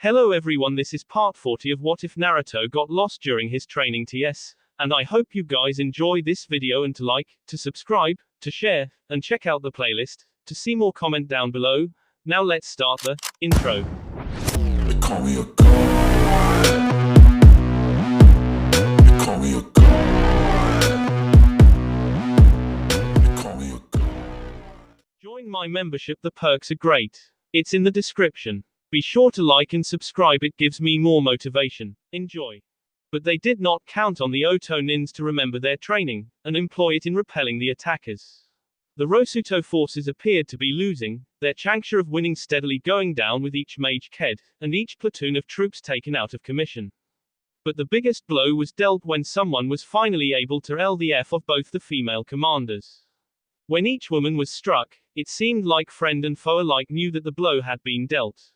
Hello everyone, this is part 40 of What If Naruto Got Lost During His Training TS, and I hope you guys enjoy this video and to like, to subscribe, to share, and check out the playlist, to see more comment down below. Now let's start the intro. They call me a god. They call me a god. They call me a god. Join my membership, the perks are great. It's in the description. Be sure to like and subscribe, it gives me more motivation. Enjoy. But they did not count on the Oto Nins to remember their training, and employ it in repelling the attackers. The Rosuto forces appeared to be losing, their chancre of winning steadily going down with each mage killed, and each platoon of troops taken out of commission. But the biggest blow was dealt when someone was finally able to L the F of both the female commanders. When each woman was struck, it seemed like friend and foe alike knew that the blow had been dealt.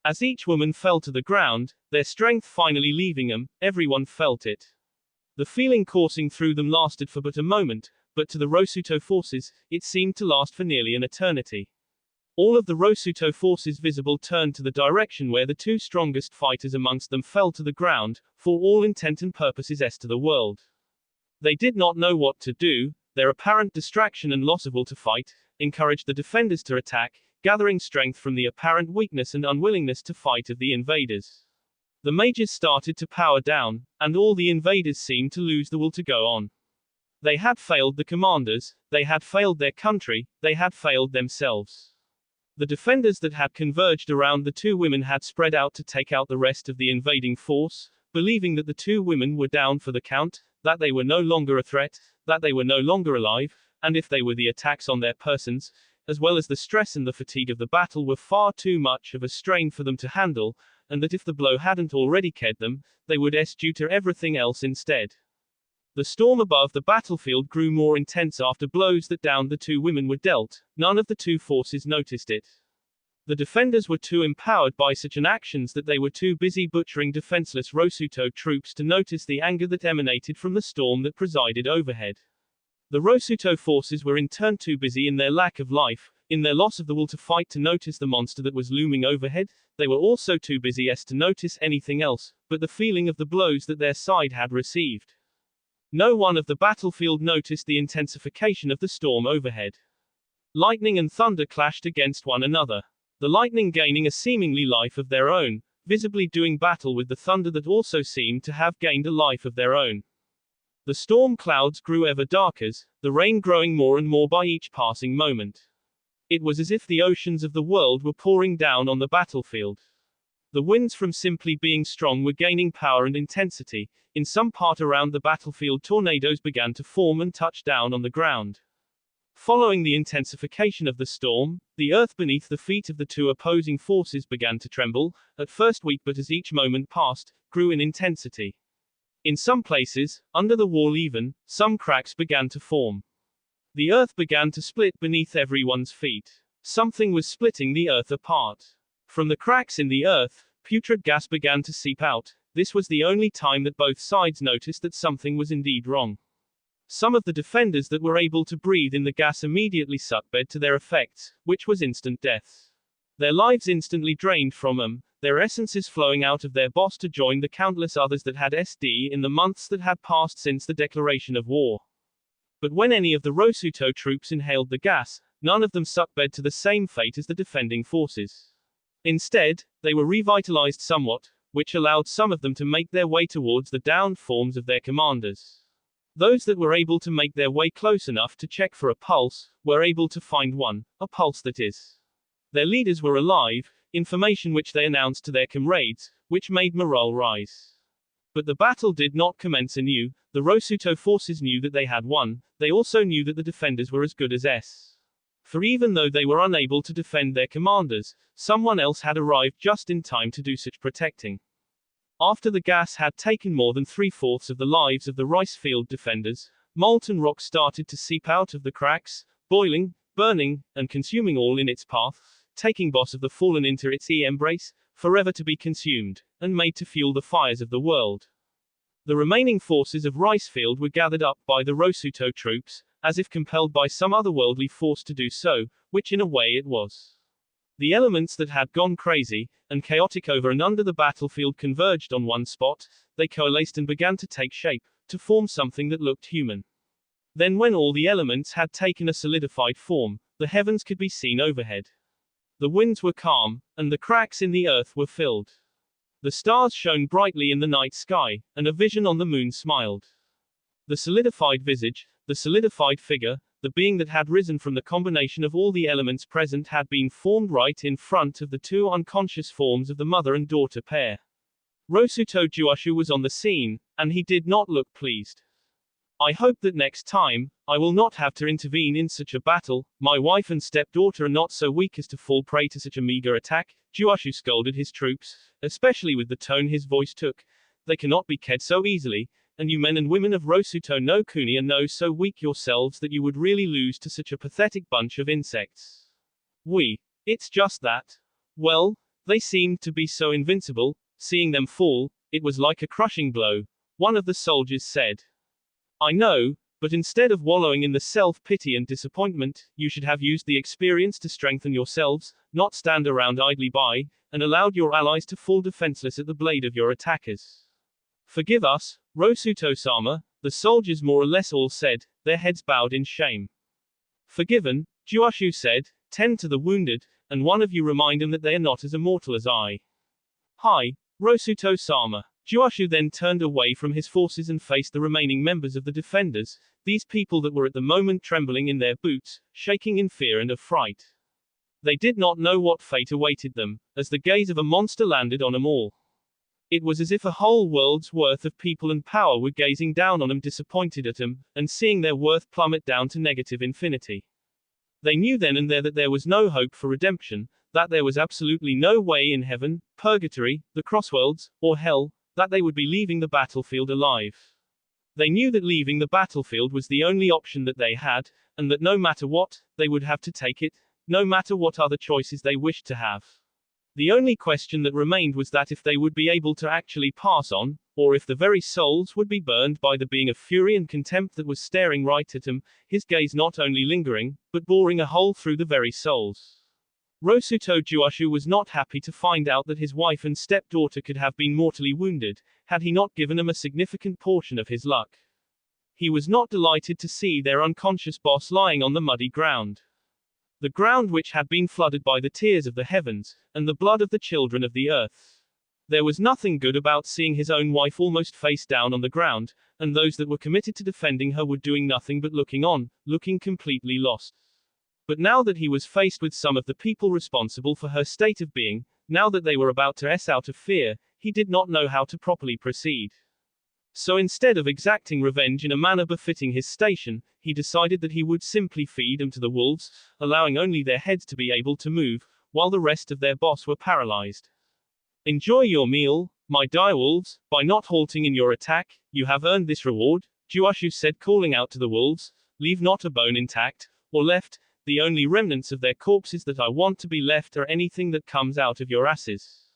As each woman fell to the ground, their strength finally leaving them, everyone felt it. The feeling coursing through them lasted for but a moment, but to the Rosuto forces, it seemed to last for nearly an eternity. All of the Rosuto forces visible turned to the direction where the two strongest fighters amongst them fell to the ground, for all intent and purposes as to the world. They did not know what to do, their apparent distraction and loss of will to fight, encouraged the defenders to attack, gathering strength from the apparent weakness and unwillingness to fight of the invaders. The mages started to power down, and all the invaders seemed to lose the will to go on. They had failed the commanders, they had failed their country, they had failed themselves. The defenders that had converged around the two women had spread out to take out the rest of the invading force, believing that the two women were down for the count, that they were no longer a threat, that they were no longer alive, and if they were, the attacks on their persons, as well as the stress and the fatigue of the battle, were far too much of a strain for them to handle, and that if the blow hadn't already killed them, they would due to everything else instead. The storm above the battlefield grew more intense after blows that downed the two women were dealt. None of the two forces noticed it. The defenders were too empowered by such an actions that they were too busy butchering defenseless Rosuto troops to notice the anger that emanated from the storm that presided overhead. The Rosuto forces were in turn too busy in their lack of life, in their loss of the will to fight, to notice the monster that was looming overhead. They were also too busy to notice anything else, but the feeling of the blows that their side had received. No one of the battlefield noticed the intensification of the storm overhead. Lightning and thunder clashed against one another. The lightning gaining a seemingly life of their own, visibly doing battle with the thunder that also seemed to have gained a life of their own. The storm clouds grew ever darker, the rain growing more and more by each passing moment. It was as if the oceans of the world were pouring down on the battlefield. The winds, from simply being strong, were gaining power and intensity. In some part around the battlefield, tornadoes began to form and touch down on the ground. Following the intensification of the storm, the earth beneath the feet of the two opposing forces began to tremble, at first weak, but as each moment passed, grew in intensity. In some places, under the wall even, some cracks began to form. The earth began to split beneath everyone's feet. Something was splitting the earth apart. From the cracks in the earth, putrid gas began to seep out. This was the only time that both sides noticed that something was indeed wrong. Some of the defenders that were able to breathe in the gas immediately succumbed to their effects, which was instant death. Their lives instantly drained from them, their essences flowing out of their boss to join the countless others that had SD in the months that had passed since the declaration of war. But when any of the Rosuto troops inhaled the gas, none of them succumbed to the same fate as the defending forces. Instead, they were revitalized somewhat, which allowed some of them to make their way towards the downed forms of their commanders. Those that were able to make their way close enough to check for a pulse, were able to find one, a pulse that is. Their leaders were alive, information which they announced to their comrades, which made morale rise. But the battle did not commence anew. The Rosuto forces knew that they had won, they also knew that the defenders were as good as S. For even though they were unable to defend their commanders, someone else had arrived just in time to do such protecting. After the gas had taken more than 3/4 of the lives of the rice field defenders, molten rock started to seep out of the cracks, boiling, burning, and consuming all in its path, taking boss of the fallen into its embrace, forever to be consumed, and made to fuel the fires of the world. The remaining forces of Ricefield were gathered up by the Rosuto troops, as if compelled by some otherworldly force to do so, which in a way it was. The elements that had gone crazy and chaotic over and under the battlefield converged on one spot, they coalesced and began to take shape, to form something that looked human. Then when all the elements had taken a solidified form, the heavens could be seen overhead. The winds were calm, and the cracks in the earth were filled. The stars shone brightly in the night sky, and a vision on the moon smiled. The solidified visage, the solidified figure, the being that had risen from the combination of all the elements present had been formed right in front of the two unconscious forms of the mother and daughter pair. Rosuto Juashu was on the scene, and he did not look pleased. I hope that next time, I will not have to intervene in such a battle. My wife and stepdaughter are not so weak as to fall prey to such a meager attack. Juashu scolded his troops, especially with the tone his voice took. They cannot be killed so easily, and you men and women of Rosuto no Kuni are no so weak yourselves that you would really lose to such a pathetic bunch of insects. It's just that. Well, they seemed to be so invincible. Seeing them fall, it was like a crushing blow. One of the soldiers said. I know, but instead of wallowing in the self-pity and disappointment, you should have used the experience to strengthen yourselves, not stand around idly by, and allowed your allies to fall defenseless at the blade of your attackers. Forgive us, Rosuto-sama, the soldiers more or less all said, their heads bowed in shame. Forgiven, Juashu said, tend to the wounded, and one of you remind them that they are not as immortal as I. Hi, Rosuto-sama. Juashu then turned away from his forces and faced the remaining members of the defenders, these people that were at the moment trembling in their boots, shaking in fear and affright. They did not know what fate awaited them, as the gaze of a monster landed on them all. It was as if a whole world's worth of people and power were gazing down on them, disappointed at them, and seeing their worth plummet down to negative infinity. They knew then and there that there was no hope for redemption, that there was absolutely no way in heaven, purgatory, the crossworlds, or hell, that they would be leaving the battlefield alive. They knew that leaving the battlefield was the only option that they had, and that no matter what, they would have to take it, no matter what other choices they wished to have. The only question that remained was that if they would be able to actually pass on, or if the very souls would be burned by the being of fury and contempt that was staring right at them, his gaze not only lingering, but boring a hole through the very souls. Rosuto Juashu was not happy to find out that his wife and stepdaughter could have been mortally wounded, had he not given them a significant portion of his luck. He was not delighted to see their unconscious boss lying on the muddy ground. The ground which had been flooded by the tears of the heavens, and the blood of the children of the earth. There was nothing good about seeing his own wife almost face down on the ground, and those that were committed to defending her were doing nothing but looking on, looking completely lost. But now that he was faced with some of the people responsible for her state of being, now that they were about to ess out of fear, he did not know how to properly proceed. So instead of exacting revenge in a manner befitting his station, he decided that he would simply feed them to the wolves, allowing only their heads to be able to move, while the rest of their boss were paralyzed. Enjoy your meal, my direwolves, by not halting in your attack, you have earned this reward, Juashu said, calling out to the wolves, leave not a bone intact, or left, the only remnants of their corpses that I want to be left are anything that comes out of your asses.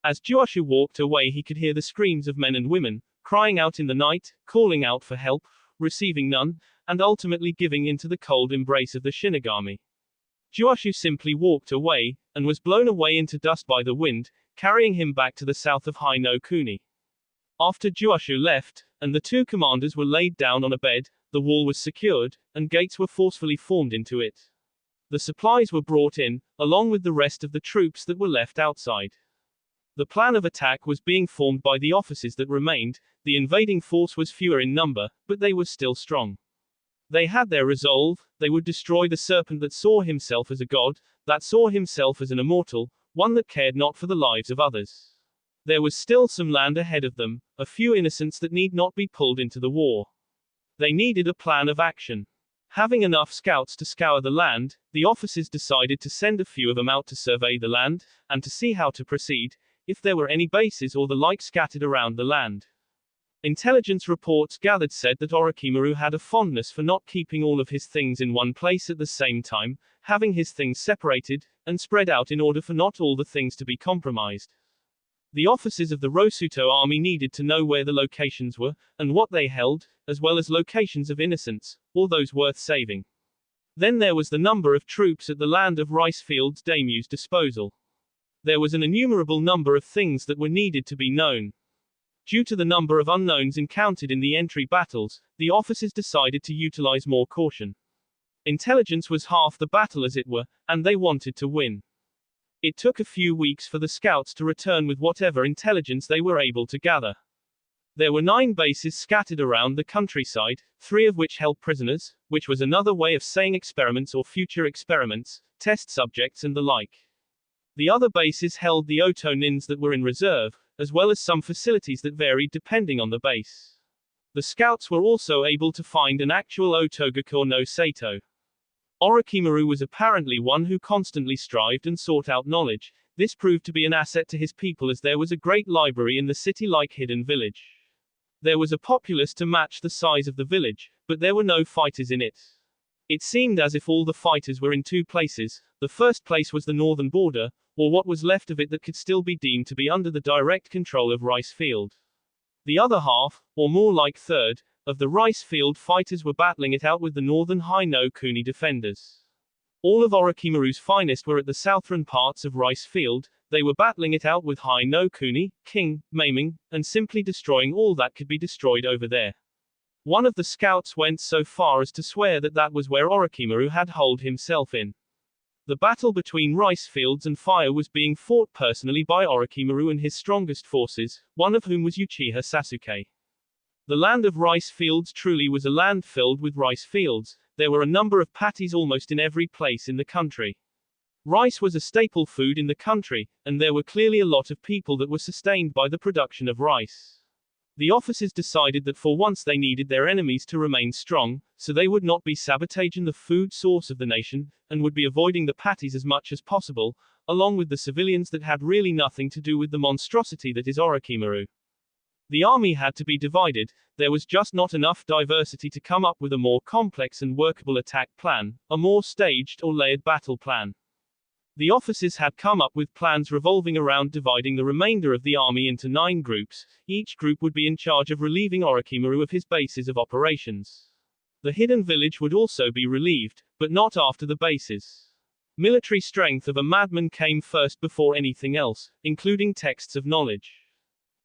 As Juashu walked away, he could hear the screams of men and women, crying out in the night, calling out for help, receiving none, and ultimately giving in to the cold embrace of the Shinigami. Juashu simply walked away, and was blown away into dust by the wind, carrying him back to the south of Hai no Kuni. After Juashu left, and the two commanders were laid down on a bed, the wall was secured, and gates were forcefully formed into it. The supplies were brought in, along with the rest of the troops that were left outside. The plan of attack was being formed by the officers that remained. The invading force was fewer in number, but they were still strong. They had their resolve. They would destroy the serpent that saw himself as a god, that saw himself as an immortal, one that cared not for the lives of others. There was still some land ahead of them, a few innocents that need not be pulled into the war. They needed a plan of action. Having enough scouts to scour the land, the officers decided to send a few of them out to survey the land, and to see how to proceed, if there were any bases or the like scattered around the land. Intelligence reports gathered said that Orochimaru had a fondness for not keeping all of his things in one place at the same time, having his things separated, and spread out in order for not all the things to be compromised. The officers of the Rosuto army needed to know where the locations were, and what they held, as well as locations of innocents, or those worth saving. Then there was the number of troops at the Land of Rice Fields Daimyo's disposal. There was an innumerable number of things that were needed to be known. Due to the number of unknowns encountered in the entry battles, the officers decided to utilize more caution. Intelligence was half the battle as it were, and they wanted to win. It took a few weeks for the scouts to return with whatever intelligence they were able to gather. There were 9 bases scattered around the countryside, 3 of which held prisoners, which was another way of saying experiments or future experiments, test subjects and the like. The other bases held the Oto nins that were in reserve, as well as some facilities that varied depending on the base. The scouts were also able to find an actual Otogakure no Sato. Orochimaru was apparently one who constantly strived and sought out knowledge. This proved to be an asset to his people as there was a great library in the city-like hidden village. There was a populace to match the size of the village, but there were no fighters in it. It seemed as if all the fighters were in 2 places. The first place was the northern border, or what was left of it that could still be deemed to be under the direct control of Rice Field. The other half, or more like third, of the Rice Field fighters were battling it out with the northern Hai no Kuni defenders. All of Orochimaru's finest were at the southern parts of Rice Field. They were battling it out with Hai no Kuni, king, maiming, and simply destroying all that could be destroyed over there. One of the scouts went so far as to swear that that was where Orochimaru had holed himself in. The battle between Rice Fields and Fire was being fought personally by Orochimaru and his strongest forces, one of whom was Uchiha Sasuke. The Land of Rice Fields truly was a land filled with rice fields. There were a number of patties almost in every place in the country. Rice was a staple food in the country, and there were clearly a lot of people that were sustained by the production of rice. The officers decided that for once they needed their enemies to remain strong, so they would not be sabotaging the food source of the nation, and would be avoiding the patties as much as possible, along with the civilians that had really nothing to do with the monstrosity that is Orochimaru. The army had to be divided. There was just not enough diversity to come up with a more complex and workable attack plan, a more staged or layered battle plan. The officers had come up with plans revolving around dividing the remainder of the army into 9 groups. Each group would be in charge of relieving Orochimaru of his bases of operations. The hidden village would also be relieved, but not after the bases. Military strength of a madman came first before anything else, including texts of knowledge.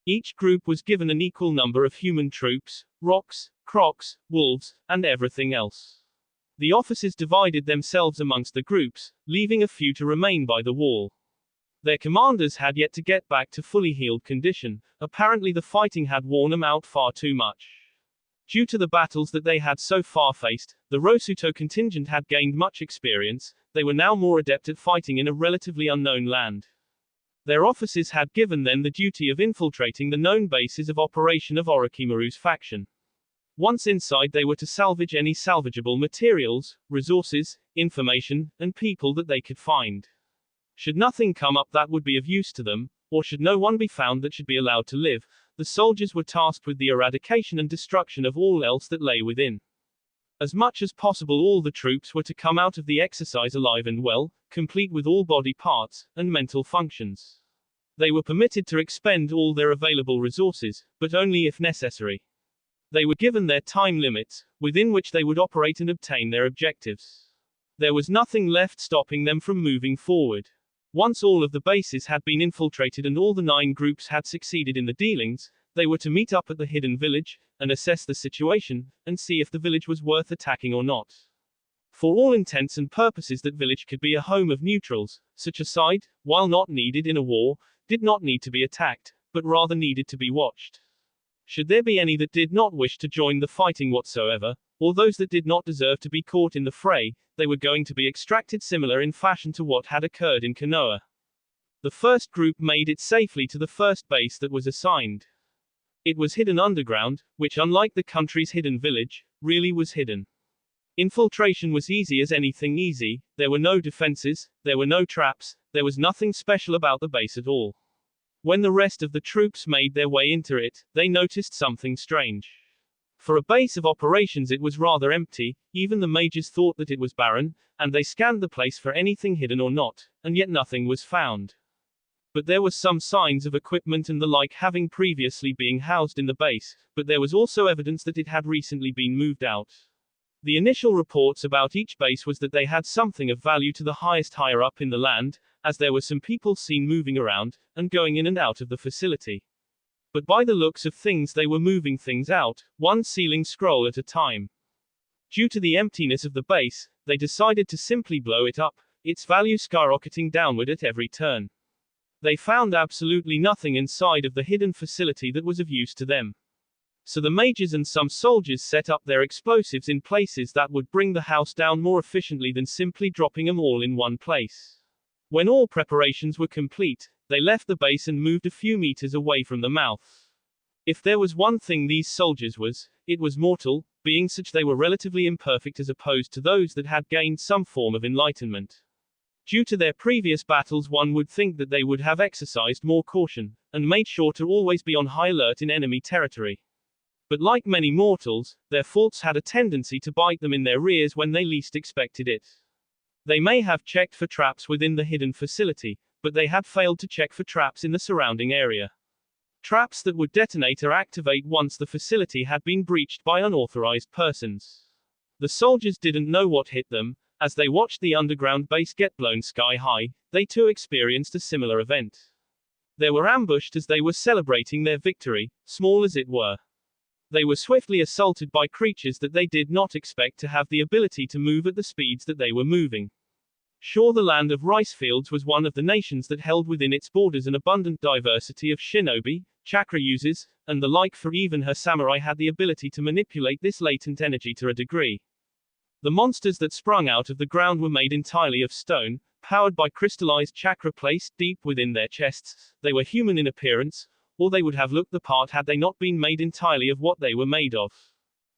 Each group was given an equal number of human troops, rocks, crocs, wolves, and everything else. The officers divided themselves amongst the groups, leaving a few to remain by the wall. Their commanders had yet to get back to fully healed condition. Apparently the fighting had worn them out far too much. Due to the battles that they had so far faced, the Rosuto contingent had gained much experience. They were now more adept at fighting in a relatively unknown land. Their officers had given them the duty of infiltrating the known bases of operation of Orochimaru's faction. Once inside, they were to salvage any salvageable materials, resources, information, and people that they could find. Should nothing come up that would be of use to them, or should no one be found that should be allowed to live, the soldiers were tasked with the eradication and destruction of all else that lay within. As much as possible, all the troops were to come out of the exercise alive and well, complete with all body parts and mental functions. They were permitted to expend all their available resources, but only if necessary. They were given their time limits, within which they would operate and obtain their objectives. There was nothing left stopping them from moving forward. Once all of the bases had been infiltrated and all the 9 groups had succeeded in the dealings, they were to meet up at the hidden village, and assess the situation, and see if the village was worth attacking or not. For all intents and purposes, that village could be a home of neutrals. Such a site, while not needed in a war, did not need to be attacked, but rather needed to be watched. Should there be any that did not wish to join the fighting whatsoever, or those that did not deserve to be caught in the fray, they were going to be extracted, similar in fashion to what had occurred in Konoha. The first group made it safely to the first base that was assigned. It was hidden underground, which, unlike the country's hidden village, really was hidden. Infiltration was easy as anything easy. There were no defenses, there were no traps, there was nothing special about the base at all. When the rest of the troops made their way into it, they noticed something strange. For a base of operations, it was rather empty. Even the majors thought that it was barren, and they scanned the place for anything hidden or not, and yet nothing was found. But there were some signs of equipment and the like having previously been housed in the base, but there was also evidence that it had recently been moved out. The initial reports about each base was that they had something of value to the highest higher up in the land, as there were some people seen moving around, and going in and out of the facility. But by the looks of things they were moving things out, one ceiling scroll at a time. Due to the emptiness of the base, they decided to simply blow it up, its value skyrocketing downward at every turn. They found absolutely nothing inside of the hidden facility that was of use to them. So the mages and some soldiers set up their explosives in places that would bring the house down more efficiently than simply dropping them all in one place. When all preparations were complete, they left the base and moved a few meters away from the mouth. If there was one thing these soldiers was, it was mortal, being such they were relatively imperfect as opposed to those that had gained some form of enlightenment. Due to their previous battles, one would think that they would have exercised more caution, and made sure to always be on high alert in enemy territory. But like many mortals, their faults had a tendency to bite them in their rears when they least expected it. They may have checked for traps within the hidden facility, but they had failed to check for traps in the surrounding area. Traps that would detonate or activate once the facility had been breached by unauthorized persons. The soldiers didn't know what hit them. As they watched the underground base get blown sky high, they too experienced a similar event. They were ambushed as they were celebrating their victory, small as it were. They were swiftly assaulted by creatures that they did not expect to have the ability to move at the speeds that they were moving. Sure, the land of rice fields was one of the nations that held within its borders an abundant diversity of shinobi, chakra users, and the like, for even her samurai had the ability to manipulate this latent energy to a degree. The monsters that sprung out of the ground were made entirely of stone, powered by crystallized chakra placed deep within their chests. They were human in appearance, or they would have looked the part had they not been made entirely of what they were made of.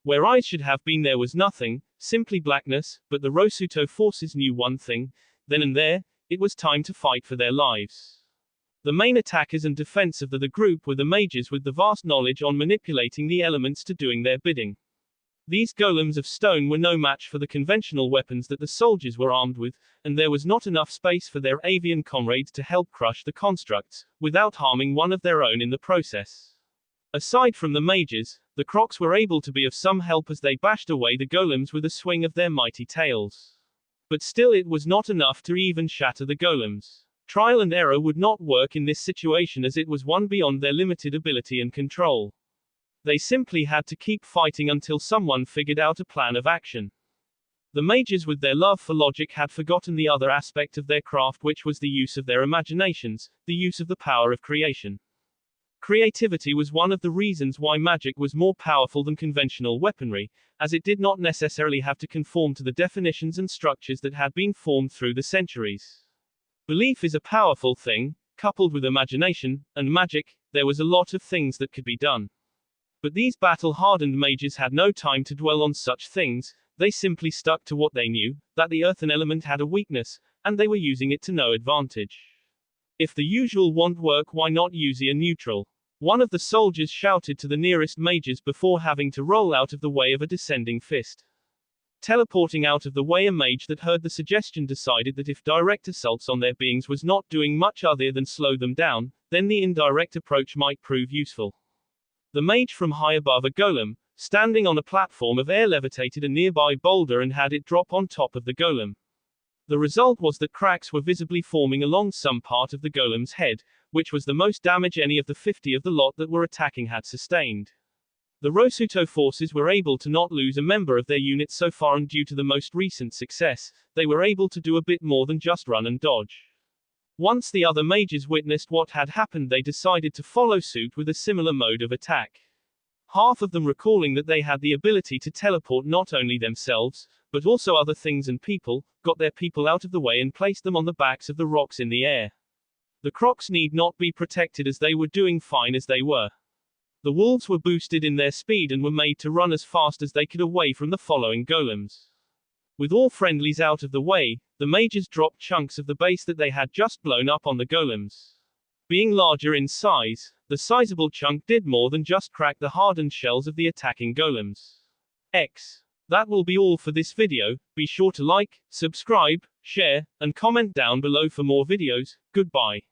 Where eyes should have been there was nothing, simply blackness, but the Rosuto forces knew one thing, then and there, it was time to fight for their lives. The main attackers and defense of the group were the mages with the vast knowledge on manipulating the elements to doing their bidding. These golems of stone were no match for the conventional weapons that the soldiers were armed with, and there was not enough space for their avian comrades to help crush the constructs, without harming one of their own in the process. Aside from the mages, the crocs were able to be of some help as they bashed away the golems with a swing of their mighty tails. But still it was not enough to even shatter the golems. Trial and error would not work in this situation as it was one beyond their limited ability and control. They simply had to keep fighting until someone figured out a plan of action. The mages with their love for logic had forgotten the other aspect of their craft, which was the use of their imaginations, the use of the power of creation. Creativity was one of the reasons why magic was more powerful than conventional weaponry, as it did not necessarily have to conform to the definitions and structures that had been formed through the centuries. Belief is a powerful thing, coupled with imagination, and magic, there was a lot of things that could be done. But these battle-hardened mages had no time to dwell on such things, they simply stuck to what they knew, that the earthen element had a weakness, and they were using it to no advantage. If the usual won't work, why not use a neutral? One of the soldiers shouted to the nearest mages before having to roll out of the way of a descending fist. Teleporting out of the way, a mage that heard the suggestion decided that if direct assaults on their beings was not doing much other than slow them down, then the indirect approach might prove useful. The mage from high above a golem, standing on a platform of air, levitated a nearby boulder and had it drop on top of the golem. The result was that cracks were visibly forming along some part of the golem's head, which was the most damage any of the 50 of the lot that were attacking had sustained. The Rosuto forces were able to not lose a member of their unit so far, and due to the most recent success, they were able to do a bit more than just run and dodge. Once the other mages witnessed what had happened, they decided to follow suit with a similar mode of attack. Half of them recalling that they had the ability to teleport not only themselves, but also other things and people, got their people out of the way and placed them on the backs of the rocks in the air. The crocs need not be protected as they were doing fine as they were. The wolves were boosted in their speed and were made to run as fast as they could away from the following golems. With all friendlies out of the way, the mages dropped chunks of the base that they had just blown up on the golems. Being larger in size, the sizable chunk did more than just crack the hardened shells of the attacking golems. That will be all for this video. Be sure to like, subscribe, share, and comment down below for more videos. Goodbye.